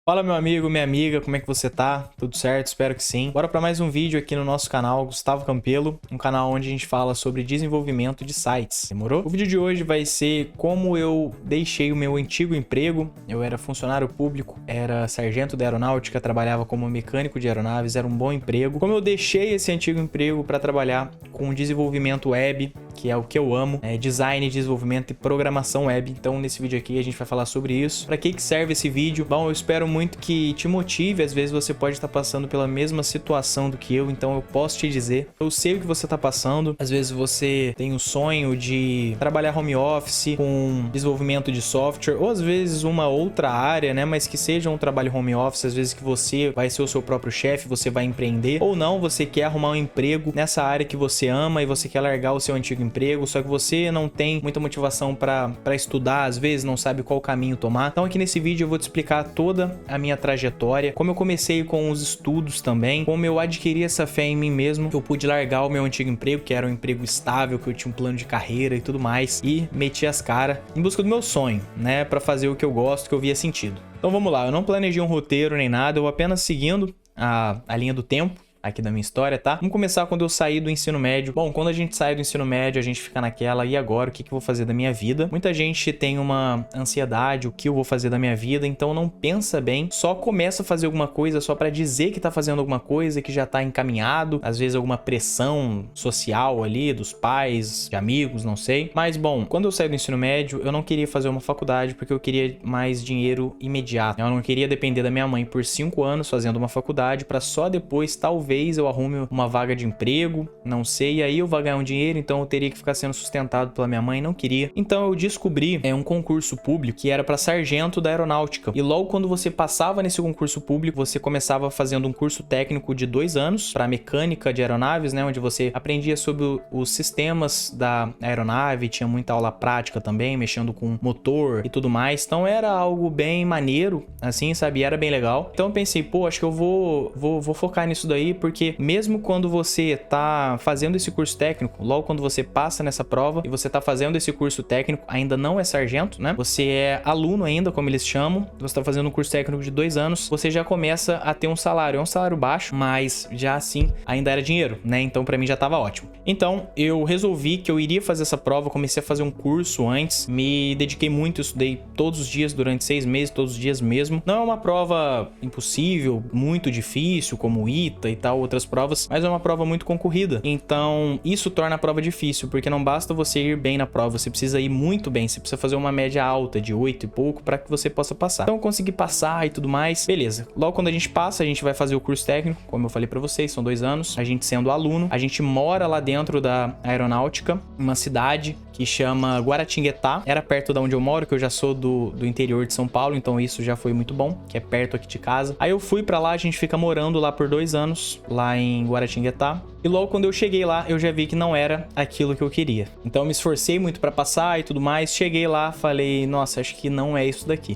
Fala meu amigo, minha amiga, como é que você tá? Tudo certo? Espero que sim. Bora para mais um vídeo aqui no nosso canal Gustavo Campelo, um canal onde a gente fala sobre desenvolvimento de sites. Demorou? O vídeo de hoje vai ser como eu deixei o meu antigo emprego. Eu era funcionário público, era sargento da aeronáutica, trabalhava como mecânico de aeronaves, era um bom emprego. Como eu deixei esse antigo emprego para trabalhar com desenvolvimento web, que é o que eu amo, design, desenvolvimento e programação web. Então nesse vídeo aqui a gente vai falar sobre isso. Para que serve esse vídeo? Bom, eu espero muito que te motive. Às vezes você pode estar passando pela mesma situação do que eu, então eu posso te dizer, eu sei o que você está passando. Às vezes você tem o sonho de trabalhar home office com desenvolvimento de software, ou às vezes uma outra área, né, mas que seja um trabalho home office, às vezes que você vai ser o seu próprio chefe, você vai empreender, ou não, você quer arrumar um emprego nessa área que você ama e você quer largar o seu antigo emprego, só que você não tem muita motivação para estudar, às vezes não sabe qual caminho tomar. Então aqui nesse vídeo eu vou te explicar toda a minha trajetória, como eu comecei com os estudos também, como eu adquiri essa fé em mim mesmo, que eu pude largar o meu antigo emprego, que era um emprego estável, que eu tinha um plano de carreira e tudo mais, e meti as caras em busca do meu sonho, né, para fazer o que eu gosto, que eu via sentido. Então vamos lá, eu não planejei um roteiro nem nada, eu apenas seguindo a linha do tempo aqui da minha história, tá? Vamos começar quando eu saí do ensino médio. Bom, quando a gente sai do ensino médio, a gente fica naquela, e agora? O que eu vou fazer da minha vida? Muita gente tem uma ansiedade, o que eu vou fazer da minha vida, então não pensa bem, só começa a fazer alguma coisa só pra dizer que tá fazendo alguma coisa, que já tá encaminhado, às vezes alguma pressão social ali, dos pais, de amigos, não sei. Mas, bom, quando eu saí do ensino médio, eu não queria fazer uma faculdade porque eu queria mais dinheiro imediato. Eu não queria depender da minha mãe por 5 anos fazendo uma faculdade pra só depois, talvez, eu arrume uma vaga de emprego, não sei, e aí eu vou ganhar um dinheiro, então eu teria que ficar sendo sustentado pela minha mãe, não queria. Então eu descobri um concurso público que era para sargento da aeronáutica. E logo quando você passava nesse concurso público, você começava fazendo um curso técnico de 2 anos para mecânica de aeronaves, né, onde você aprendia sobre os sistemas da aeronave, tinha muita aula prática também, mexendo com motor e tudo mais. Então era algo bem maneiro, assim, sabe? E era bem legal. Então eu pensei, pô, acho que eu vou focar nisso daí, porque mesmo quando você tá fazendo esse curso técnico, logo quando você passa nessa prova e você tá fazendo esse curso técnico, ainda não é sargento, né? Você é aluno ainda, como eles chamam, você tá fazendo um curso técnico de 2 anos, você já começa a ter um salário. É um salário baixo, mas já assim ainda era dinheiro, né? Então pra mim já tava ótimo. Então eu resolvi que eu iria fazer essa prova, comecei a fazer um curso antes, me dediquei muito, estudei todos os dias durante 6 meses, todos os dias mesmo. Não é uma prova impossível, muito difícil, como o ITA e tal, outras provas, mas é uma prova muito concorrida. Então isso torna a prova difícil, porque não basta você ir bem na prova, você precisa ir muito bem, você precisa fazer uma média alta de 8 e pouco para que você possa passar. Então eu consegui passar e tudo mais, beleza. Logo quando a gente passa, a gente vai fazer o curso técnico, como eu falei para vocês, são 2 anos, a gente sendo aluno, a gente mora lá dentro da aeronáutica, uma cidade que chama Guaratinguetá, era perto da onde eu moro, que eu já sou do interior de São Paulo, então isso já foi muito bom, que é perto aqui de casa. Aí eu fui pra lá, a gente fica morando lá por 2 anos, lá em Guaratinguetá. E logo quando eu cheguei lá, eu já vi que não era aquilo que eu queria. Então eu me esforcei muito pra passar e tudo mais. Cheguei lá, falei, nossa, acho que não é isso daqui.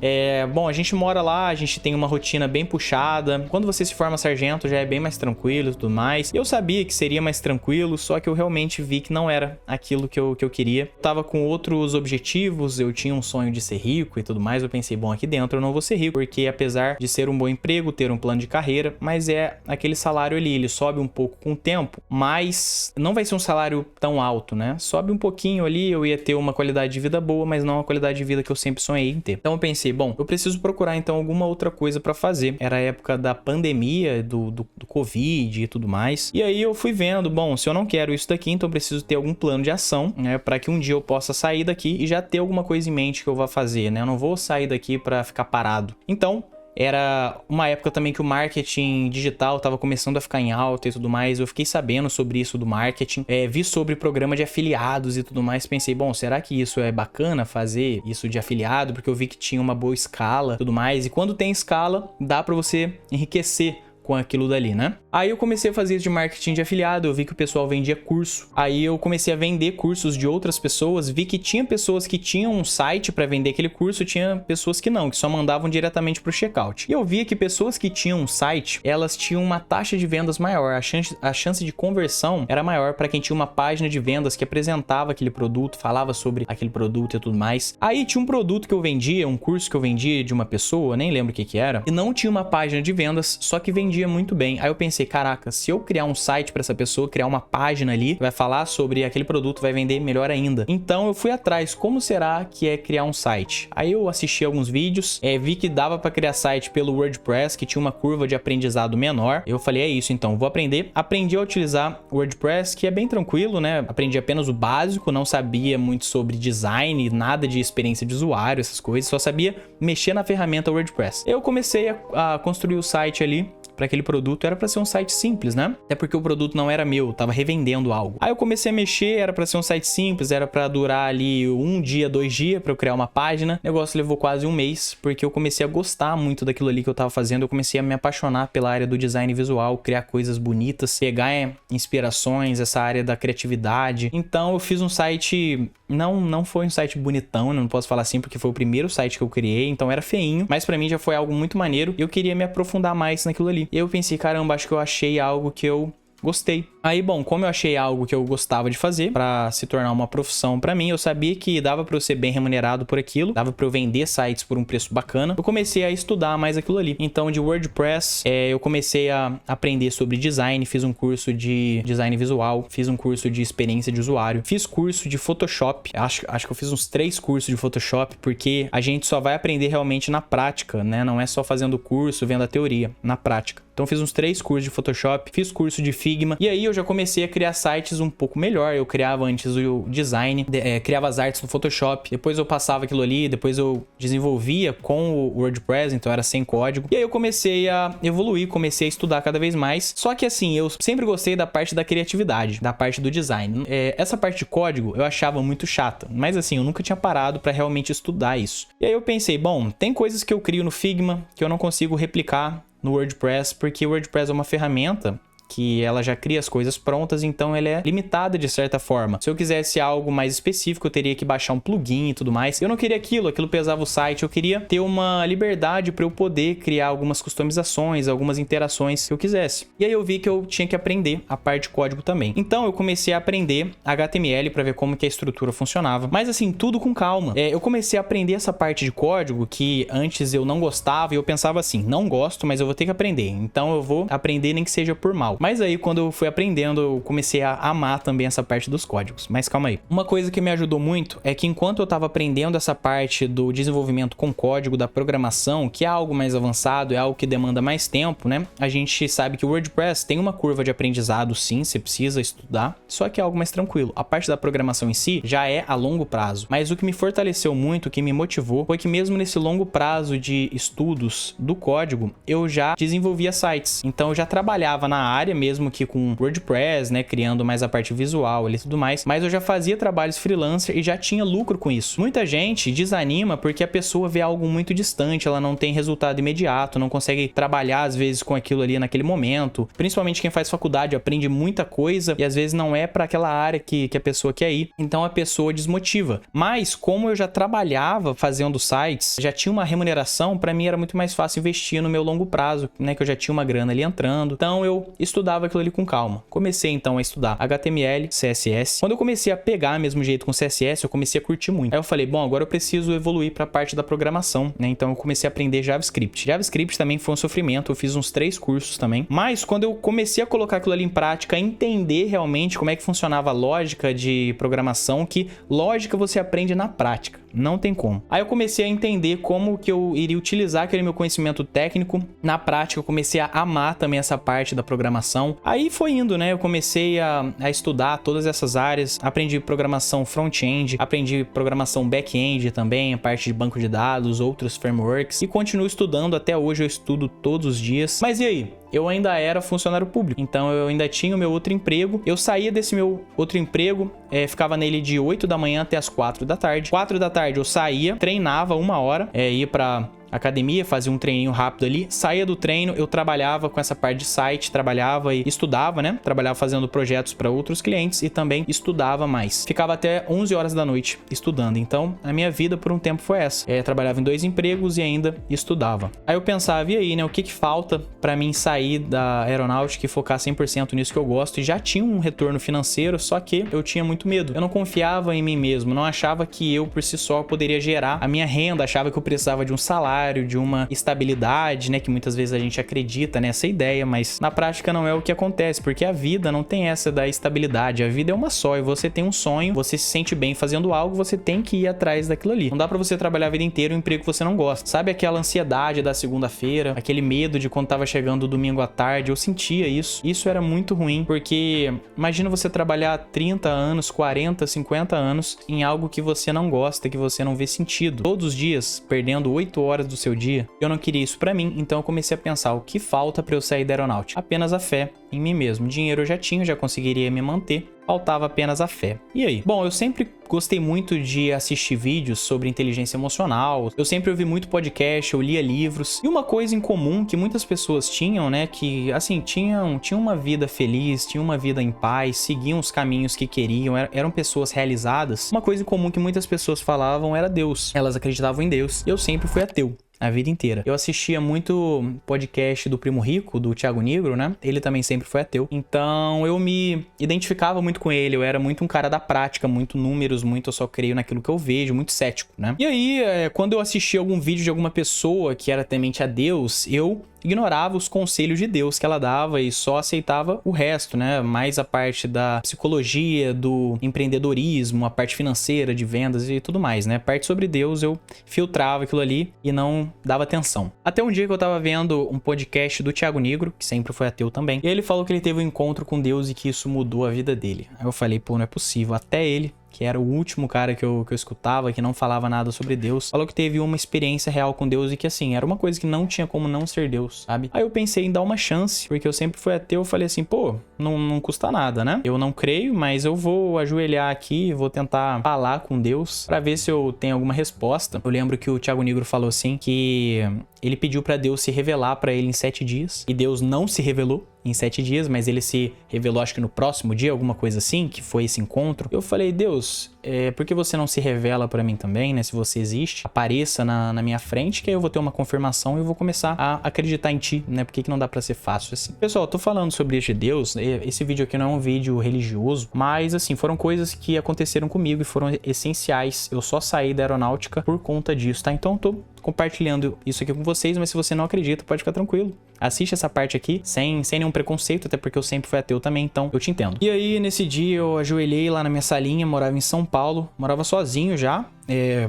Bom, a gente mora lá, a gente tem uma rotina bem puxada. Quando você se forma sargento, já é bem mais tranquilo e tudo mais. Eu sabia que seria mais tranquilo, só que eu realmente vi que não era aquilo que eu queria. Eu tava com outros objetivos, eu tinha um sonho de ser rico e tudo mais. Eu pensei, bom, aqui dentro eu não vou ser rico, porque apesar de ser um bom emprego, ter um plano de carreira, mas é aquele salário ali, ele sobe um pouco com o tempo, mas não vai ser um salário tão alto, né? Sobe um pouquinho ali, eu ia ter uma qualidade de vida boa, mas não a qualidade de vida que eu sempre sonhei em ter. Então eu pensei, bom, eu preciso procurar então alguma outra coisa pra fazer. Era a época da pandemia, do Covid e tudo mais. E aí eu fui vendo, bom, se eu não quero isso daqui, então eu preciso ter algum plano de ação, né? Pra que um dia eu possa sair daqui e já ter alguma coisa em mente que eu vou fazer, né? Eu não vou sair daqui pra ficar parado. Então era uma época também que o marketing digital estava começando a ficar em alta e tudo mais. Eu fiquei sabendo sobre isso do marketing, vi sobre programa de afiliados e tudo mais. Pensei, bom, será que isso é bacana fazer isso de afiliado? Porque eu vi que tinha uma boa escala e tudo mais. E quando tem escala, dá para você enriquecer com aquilo dali, né? Aí eu comecei a fazer isso de marketing de afiliado, eu vi que o pessoal vendia curso. Aí eu comecei a vender cursos de outras pessoas, vi que tinha pessoas que tinham um site para vender aquele curso, tinha pessoas que não, que só mandavam diretamente pro checkout. E eu via que pessoas que tinham um site, elas tinham uma taxa de vendas maior, a chance de conversão era maior para quem tinha uma página de vendas que apresentava aquele produto, falava sobre aquele produto e tudo mais. Aí tinha um produto que eu vendia, um curso que eu vendia de uma pessoa, nem lembro o que era, e não tinha uma página de vendas, só que vendia muito bem. Aí eu pensei, caraca, se eu criar um site para essa pessoa, criar uma página ali, vai falar sobre aquele produto, vai vender melhor ainda. Então eu fui atrás, como será que é criar um site? Aí eu assisti alguns vídeos, vi que dava para criar site pelo WordPress, que tinha uma curva de aprendizado menor. Eu falei, é isso, então vou aprender. Aprendi a utilizar o WordPress, que é bem tranquilo, né? Aprendi apenas o básico, não sabia muito sobre design, nada de experiência de usuário, essas coisas, só sabia mexer na ferramenta WordPress. Eu comecei a construir o site ali para aquele produto, era para ser um site simples, né? Até porque o produto não era meu, eu tava revendendo algo. Aí eu comecei a mexer, era para ser um site simples, era para durar ali 1 dia, 2 dias para eu criar uma página. O negócio levou quase 1 mês, porque eu comecei a gostar muito daquilo ali que eu tava fazendo, eu comecei a me apaixonar pela área do design visual, criar coisas bonitas, pegar inspirações, essa área da criatividade. Então eu fiz um site, não foi um site bonitão, não posso falar assim, porque foi o primeiro site que eu criei, então era feinho, mas para mim já foi algo muito maneiro e eu queria me aprofundar mais naquilo ali. E eu pensei, caramba, acho que eu achei algo que eu gostei. Aí, bom, como eu achei algo que eu gostava de fazer para se tornar uma profissão para mim, eu sabia que dava para eu ser bem remunerado por aquilo, dava para eu vender sites por um preço bacana. Eu comecei a estudar mais aquilo ali. Então, de WordPress, eu comecei a aprender sobre design, fiz um curso de design visual, fiz um curso de experiência de usuário, fiz curso de Photoshop. Acho que eu fiz uns 3 cursos de Photoshop, porque a gente só vai aprender realmente na prática, né? Não é só fazendo curso, vendo a teoria, na prática. Então, fiz uns 3 cursos de Photoshop, fiz curso de Figma, e aí eu já comecei a criar sites um pouco melhor. Eu criava antes o design, criava as artes no Photoshop, depois eu passava aquilo ali, depois eu desenvolvia com o WordPress, então era sem código. E aí eu comecei a evoluir, comecei a estudar cada vez mais. Só que assim, eu sempre gostei da parte da criatividade, da parte do design. Essa parte de código eu achava muito chata, mas assim, eu nunca tinha parado para realmente estudar isso. E aí eu pensei, bom, tem coisas que eu crio no Figma que eu não consigo replicar no WordPress, porque o WordPress é uma ferramenta que ela já cria as coisas prontas, então ela é limitada de certa forma. Se eu quisesse algo mais específico, eu teria que baixar um plugin e tudo mais. Eu não queria aquilo pesava o site, eu queria ter uma liberdade para eu poder criar algumas customizações, algumas interações que eu quisesse. E aí eu vi que eu tinha que aprender a parte de código também. Então eu comecei a aprender HTML para ver como que a estrutura funcionava. Mas assim, tudo com calma. Eu comecei a aprender essa parte de código que antes eu não gostava e eu pensava assim, não gosto, mas eu vou ter que aprender. Então eu vou aprender nem que seja por mal. Mas aí, quando eu fui aprendendo, eu comecei a amar também essa parte dos códigos. Mas calma aí. Uma coisa que me ajudou muito é que enquanto eu estava aprendendo essa parte do desenvolvimento com código, da programação, que é algo mais avançado, é algo que demanda mais tempo, né? A gente sabe que o WordPress tem uma curva de aprendizado, sim, você precisa estudar, só que é algo mais tranquilo. A parte da programação em si já é a longo prazo. Mas o que me fortaleceu muito, o que me motivou, foi que mesmo nesse longo prazo de estudos do código, eu já desenvolvia sites. Então eu já trabalhava na área, mesmo que com WordPress, né, criando mais a parte visual ali e tudo mais, mas eu já fazia trabalhos freelancer e já tinha lucro com isso. Muita gente desanima porque a pessoa vê algo muito distante, ela não tem resultado imediato, não consegue trabalhar às vezes com aquilo ali naquele momento. Principalmente quem faz faculdade aprende muita coisa e às vezes não é para aquela área que a pessoa quer ir, então a pessoa desmotiva. Mas como eu já trabalhava fazendo sites, já tinha uma remuneração, para mim era muito mais fácil investir no meu longo prazo, né, que eu já tinha uma grana ali entrando. Então eu estudava aquilo ali com calma. Comecei então a estudar HTML, CSS. Quando eu comecei a pegar mesmo jeito com CSS, eu comecei a curtir muito. Aí eu falei, bom, agora eu preciso evoluir para a parte da programação, né? Então eu comecei a aprender JavaScript. JavaScript também foi um sofrimento, eu fiz uns 3 cursos também. Mas quando eu comecei a colocar aquilo ali em prática, entender realmente como é que funcionava a lógica de programação, que lógica você aprende na prática, não tem como. Aí eu comecei a entender como que eu iria utilizar aquele meu conhecimento técnico na prática. Eu comecei a amar também essa parte da programação. Aí foi indo, né? Eu comecei a estudar todas essas áreas, aprendi programação front-end, aprendi programação back-end também, a parte de banco de dados, outros frameworks, e continuo estudando até hoje. Eu estudo todos os dias. Mas e aí? Eu ainda era funcionário público, então eu ainda tinha o meu outro emprego. Eu saía desse meu outro emprego, ficava nele de 8 da manhã até as 4 da tarde. 4 da tarde eu saía, treinava 1 hora, ia pra academia, fazia um treininho rápido ali, saía do treino, eu trabalhava com essa parte de site, trabalhava e estudava, né? Trabalhava fazendo projetos para outros clientes e também estudava mais. Ficava até 11 horas da noite estudando. Então, a minha vida por um tempo foi essa. Trabalhava em 2 empregos e ainda estudava. Aí eu pensava, e aí, né? O que falta para mim sair da aeronáutica e focar 100% nisso que eu gosto? E já tinha um retorno financeiro, só que eu tinha muito medo. Eu não confiava em mim mesmo, não achava que eu por si só poderia gerar a minha renda, achava que eu precisava de um salário, de uma estabilidade, né? Que muitas vezes a gente acredita nessa ideia, mas na prática não é o que acontece, porque a vida não tem essa da estabilidade. A vida é uma só e você tem um sonho, você se sente bem fazendo algo, você tem que ir atrás daquilo ali. Não dá pra você trabalhar a vida inteira em um emprego que você não gosta. Sabe aquela ansiedade da segunda-feira, aquele medo de quando tava chegando o domingo à tarde? Eu sentia isso. Isso era muito ruim, porque imagina você trabalhar 30 anos, 40, 50 anos em algo que você não gosta, que você não vê sentido. Todos os dias, perdendo 8 horas do seu dia. Eu não queria isso pra mim, então eu comecei a pensar o que falta pra eu sair da aeronáutica. Apenas a fé em mim mesmo. Dinheiro eu já tinha, já conseguiria me manter. Faltava apenas a fé. E aí? Bom, eu sempre gostei muito de assistir vídeos sobre inteligência emocional. Eu sempre ouvi muito podcast, eu lia livros. E uma coisa em comum que muitas pessoas tinham, né? Que, assim, tinham uma vida feliz, tinham uma vida em paz, seguiam os caminhos que queriam, eram pessoas realizadas. Uma coisa em comum que muitas pessoas falavam era Deus. Elas acreditavam em Deus. Eu sempre fui ateu. A vida inteira. Eu assistia muito podcast do Primo Rico, do Thiago Nigro, né? Ele também sempre foi ateu. Então eu me identificava muito com ele. Eu era muito um cara da prática, muito números, muito eu só creio naquilo que eu vejo, muito cético, né? E aí, quando eu assistia algum vídeo de alguma pessoa que era temente a Deus, eu ignorava os conselhos de Deus que ela dava e só aceitava o resto, né? Mais a parte da psicologia, do empreendedorismo, a parte financeira, de vendas e tudo mais, né? A parte sobre Deus eu filtrava aquilo ali e não dava atenção. Até um dia que eu tava vendo um podcast do Thiago Nigro, que sempre foi ateu também, e ele falou que ele teve um encontro com Deus e que isso mudou a vida dele. Aí eu falei, pô, não é possível. Até ele, que era o último cara que eu escutava, que não falava nada sobre Deus, falou que teve uma experiência real com Deus e que, assim, era uma coisa que não tinha como não ser Deus, sabe? Aí eu pensei em dar uma chance, porque eu sempre fui ateu, eu falei assim, pô, não custa nada, né? Eu não creio, mas eu vou ajoelhar aqui, vou tentar falar com Deus pra ver se eu tenho alguma resposta. Eu lembro que o Thiago Nigro falou assim, que ele pediu pra Deus se revelar pra ele em 7 dias, e Deus não se revelou em 7 dias, mas ele se revelou acho que no próximo dia, alguma coisa assim, que foi esse encontro. Eu falei, Deus, por que você não se revela pra mim também, né? Se você existe, apareça na minha frente, que aí eu vou ter uma confirmação e eu vou começar a acreditar em ti, né? Por que não dá pra ser fácil assim? Pessoal, eu tô falando sobre este Deus, esse vídeo aqui não é um vídeo religioso, mas assim, foram coisas que aconteceram comigo e foram essenciais. Eu só saí da aeronáutica por conta disso, tá? Então eu tô compartilhando isso aqui com vocês, mas se você não acredita, pode ficar tranquilo. Assiste essa parte aqui sem nenhum preconceito, até porque eu sempre fui ateu também, então eu te entendo. E aí, nesse dia, eu ajoelhei lá na minha salinha, morava em São Paulo, morava sozinho já.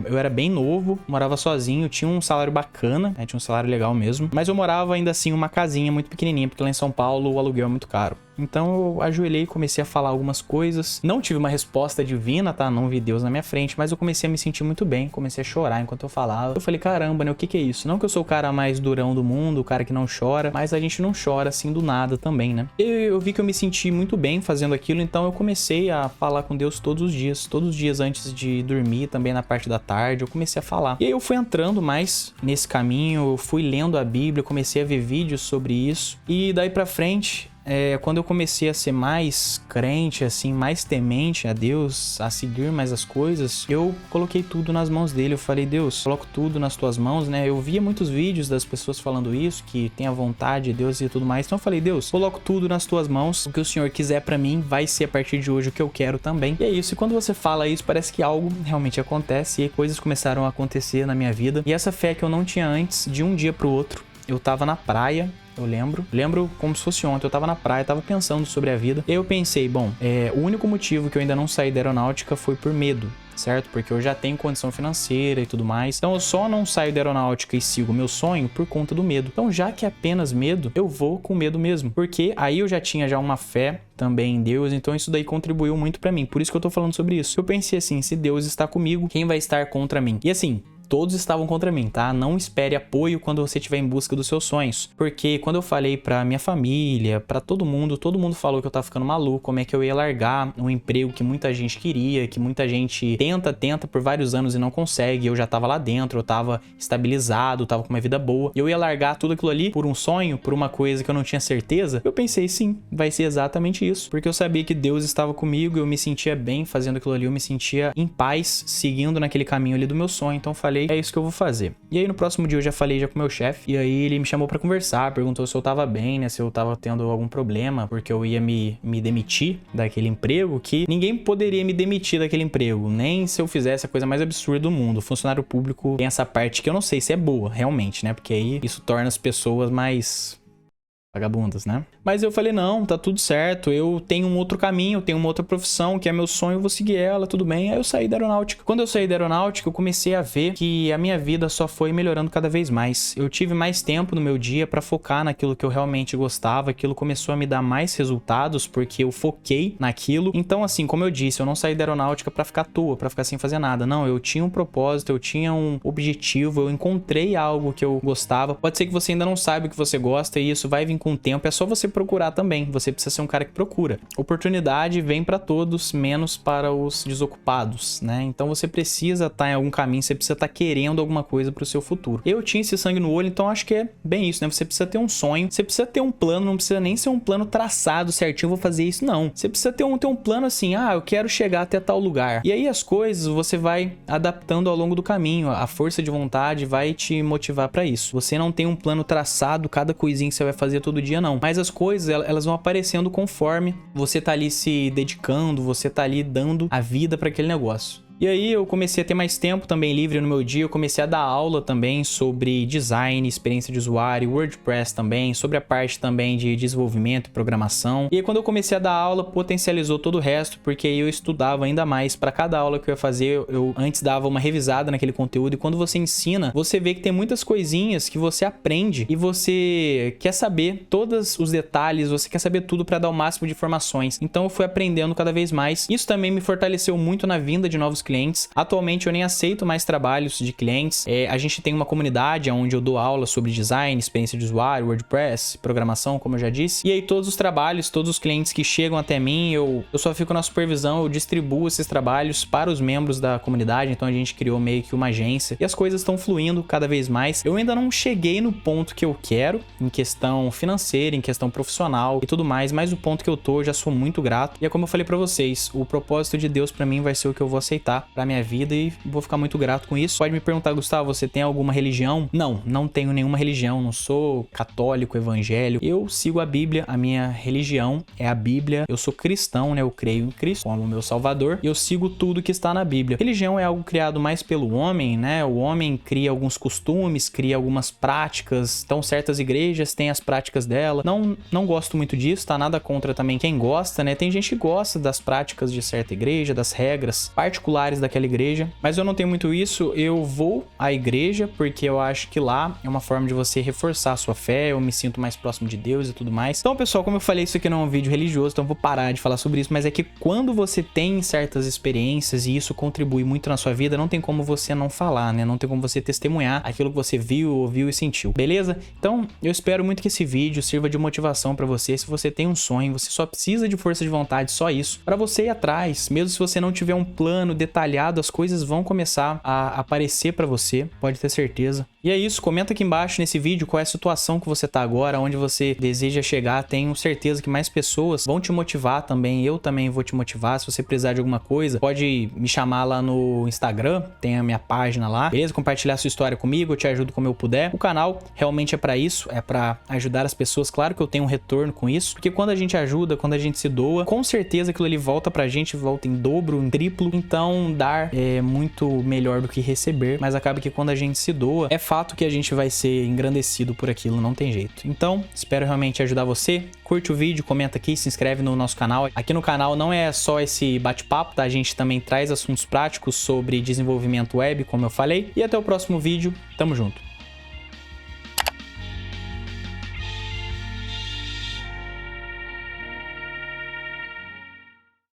Eu era bem novo, morava sozinho, tinha um salário bacana, né? Tinha um salário legal mesmo, mas eu morava ainda assim em uma casinha muito pequenininha, porque lá em São Paulo o aluguel é muito caro. Então eu ajoelhei e comecei a falar algumas coisas. Não tive uma resposta divina, tá? Não vi Deus na minha frente, mas eu comecei a me sentir muito bem, comecei a chorar enquanto eu falava. Eu falei, caramba, né? O que é isso? Não que eu sou o cara mais durão do mundo, o cara que não chora, mas a gente não chora assim do nada também, né? Eu vi que eu me senti muito bem fazendo aquilo, então eu comecei a falar com Deus todos os dias antes de dormir, também na parte da tarde, eu comecei a falar. E aí eu fui entrando mais nesse caminho, eu fui lendo a Bíblia, comecei a ver vídeos sobre isso, e daí pra frente, quando eu comecei a ser mais crente, assim, mais temente a Deus, a seguir mais as coisas, eu coloquei tudo nas mãos dele. Eu falei, Deus, coloco tudo nas tuas mãos, né? Eu via muitos vídeos das pessoas falando isso, que tem a vontade de Deus e tudo mais. Então eu falei, Deus, coloco tudo nas tuas mãos. O que o Senhor quiser pra mim vai ser a partir de hoje o que eu quero também. E é isso. E quando você fala isso, parece que algo realmente acontece. E aí coisas começaram a acontecer na minha vida. E essa fé que eu não tinha antes, de um dia pro outro, eu tava na praia. Eu lembro como se fosse ontem, eu tava na praia, tava pensando sobre a vida. E eu pensei, bom, o único motivo que eu ainda não saí da aeronáutica foi por medo, certo? Porque eu já tenho condição financeira e tudo mais. Então eu só não saio da aeronáutica e sigo o meu sonho por conta do medo. Então já que é apenas medo, eu vou com medo mesmo. Porque aí eu já tinha uma fé também em Deus, então isso daí contribuiu muito pra mim. Por isso que eu tô falando sobre isso. Eu pensei assim, se Deus está comigo, quem vai estar contra mim? E assim, todos estavam contra mim, tá? Não espere apoio quando você estiver em busca dos seus sonhos, porque quando eu falei pra minha família, pra todo mundo falou que eu tava ficando maluco, como é que eu ia largar um emprego que muita gente queria, que muita gente tenta por vários anos e não consegue. Eu já tava lá dentro, eu tava estabilizado, tava com uma vida boa, e eu ia largar tudo aquilo ali por um sonho, por uma coisa que eu não tinha certeza. Eu pensei, sim, vai ser exatamente isso, porque eu sabia que Deus estava comigo, eu me sentia bem fazendo aquilo ali, eu me sentia em paz, seguindo naquele caminho ali do meu sonho. Então eu falei, é isso que eu vou fazer. E aí no próximo dia eu já falei com o meu chefe, e aí ele me chamou pra conversar, perguntou se eu tava bem, né, se eu tava tendo algum problema, porque eu ia me demitir daquele emprego, que ninguém poderia me demitir daquele emprego, nem se eu fizesse a coisa mais absurda do mundo. O funcionário público tem essa parte que eu não sei se é boa, realmente, né, porque aí isso torna as pessoas mais vagabundas, né? Mas eu falei, não, tá tudo certo, eu tenho um outro caminho, eu tenho uma outra profissão, que é meu sonho, eu vou seguir ela, tudo bem. Aí eu saí da aeronáutica. Quando eu saí da aeronáutica, eu comecei a ver que a minha vida só foi melhorando cada vez mais. Eu tive mais tempo no meu dia pra focar naquilo que eu realmente gostava, aquilo começou a me dar mais resultados, porque eu foquei naquilo. Então, assim, como eu disse, eu não saí da aeronáutica pra ficar à toa, pra ficar sem fazer nada. Não, eu tinha um propósito, eu tinha um objetivo, eu encontrei algo que eu gostava. Pode ser que você ainda não saiba o que você gosta, e isso vai vir com o tempo, é só você procurar também. Você precisa ser um cara que procura. Oportunidade vem para todos, menos para os desocupados, né? Então você precisa estar em algum caminho, você precisa estar querendo alguma coisa para o seu futuro. Eu tinha esse sangue no olho, então acho que é bem isso, né? Você precisa ter um sonho, você precisa ter um plano, não precisa nem ser um plano traçado certinho, eu vou fazer isso, não. Você precisa ter um plano assim, eu quero chegar até tal lugar. E aí as coisas você vai adaptando ao longo do caminho, a força de vontade vai te motivar para isso. Você não tem um plano traçado, cada coisinha que você vai fazer todo dia, não. Mas as coisas, elas vão aparecendo conforme você tá ali se dedicando, você tá ali dando a vida para aquele negócio. E aí eu comecei a ter mais tempo também livre no meu dia, eu comecei a dar aula também sobre design, experiência de usuário, WordPress também, sobre a parte também de desenvolvimento e programação. E aí quando eu comecei a dar aula, potencializou todo o resto, porque aí eu estudava ainda mais. Para cada aula que eu ia fazer, eu antes dava uma revisada naquele conteúdo, e quando você ensina, você vê que tem muitas coisinhas que você aprende e você quer saber todos os detalhes, você quer saber tudo para dar o máximo de informações. Então eu fui aprendendo cada vez mais. Isso também me fortaleceu muito na vinda de novos clientes. Atualmente eu nem aceito mais trabalhos de clientes. A gente tem uma comunidade onde eu dou aula sobre design, experiência de usuário, WordPress, programação, como eu já disse. E aí todos os trabalhos, todos os clientes que chegam até mim, eu só fico na supervisão, eu distribuo esses trabalhos para os membros da comunidade. Então a gente criou meio que uma agência e as coisas estão fluindo cada vez mais. Eu ainda não cheguei no ponto que eu quero em questão financeira, em questão profissional e tudo mais, mas o ponto que eu tô, eu já sou muito grato. E é como eu falei pra vocês, o propósito de Deus pra mim vai ser o que eu vou aceitar pra minha vida e vou ficar muito grato com isso. Pode me perguntar, Gustavo, você tem alguma religião? Não tenho nenhuma religião, não sou católico, evangélico. Eu sigo a Bíblia, a minha religião é a Bíblia. Eu sou cristão, né? Eu creio em Cristo como meu salvador e eu sigo tudo que está na Bíblia. Religião é algo criado mais pelo homem, né? O homem cria alguns costumes, cria algumas práticas. Então certas igrejas têm as práticas dela. Não gosto muito disso, tá? Nada contra também quem gosta, né? Tem gente que gosta das práticas de certa igreja, das regras particulares daquela igreja, mas eu não tenho muito isso. Eu vou à igreja porque eu acho que lá é uma forma de você reforçar a sua fé, eu me sinto mais próximo de Deus e tudo mais. Então, pessoal, como eu falei, isso aqui não é um vídeo religioso, então eu vou parar de falar sobre isso, mas é que quando você tem certas experiências e isso contribui muito na sua vida, não tem como você não falar, né? Não tem como você testemunhar aquilo que você viu, ouviu e sentiu, beleza? Então, eu espero muito que esse vídeo sirva de motivação pra você. Se você tem um sonho, você só precisa de força de vontade, só isso, pra você ir atrás. Mesmo se você não tiver um plano detalhado, as coisas vão começar a aparecer pra você, pode ter certeza. E é isso, comenta aqui embaixo nesse vídeo qual é a situação que você tá agora, onde você deseja chegar. Tenho certeza que mais pessoas vão te motivar também, eu também vou te motivar. Se você precisar de alguma coisa, pode me chamar lá no Instagram, tem a minha página lá, beleza? Compartilhar sua história comigo, eu te ajudo como eu puder. O canal realmente é pra isso, é pra ajudar as pessoas. Claro que eu tenho um retorno com isso, porque quando a gente ajuda, quando a gente se doa, com certeza aquilo ali volta pra gente, volta em dobro, em triplo. Então dar é muito melhor do que receber, mas acaba que quando a gente se doa, é fato que a gente vai ser engrandecido por aquilo, não tem jeito. Então, espero realmente ajudar você. Curte o vídeo, comenta aqui, se inscreve no nosso canal. Aqui no canal não é só esse bate-papo, tá? A gente também traz assuntos práticos sobre desenvolvimento web, como eu falei. E até o próximo vídeo. Tamo junto.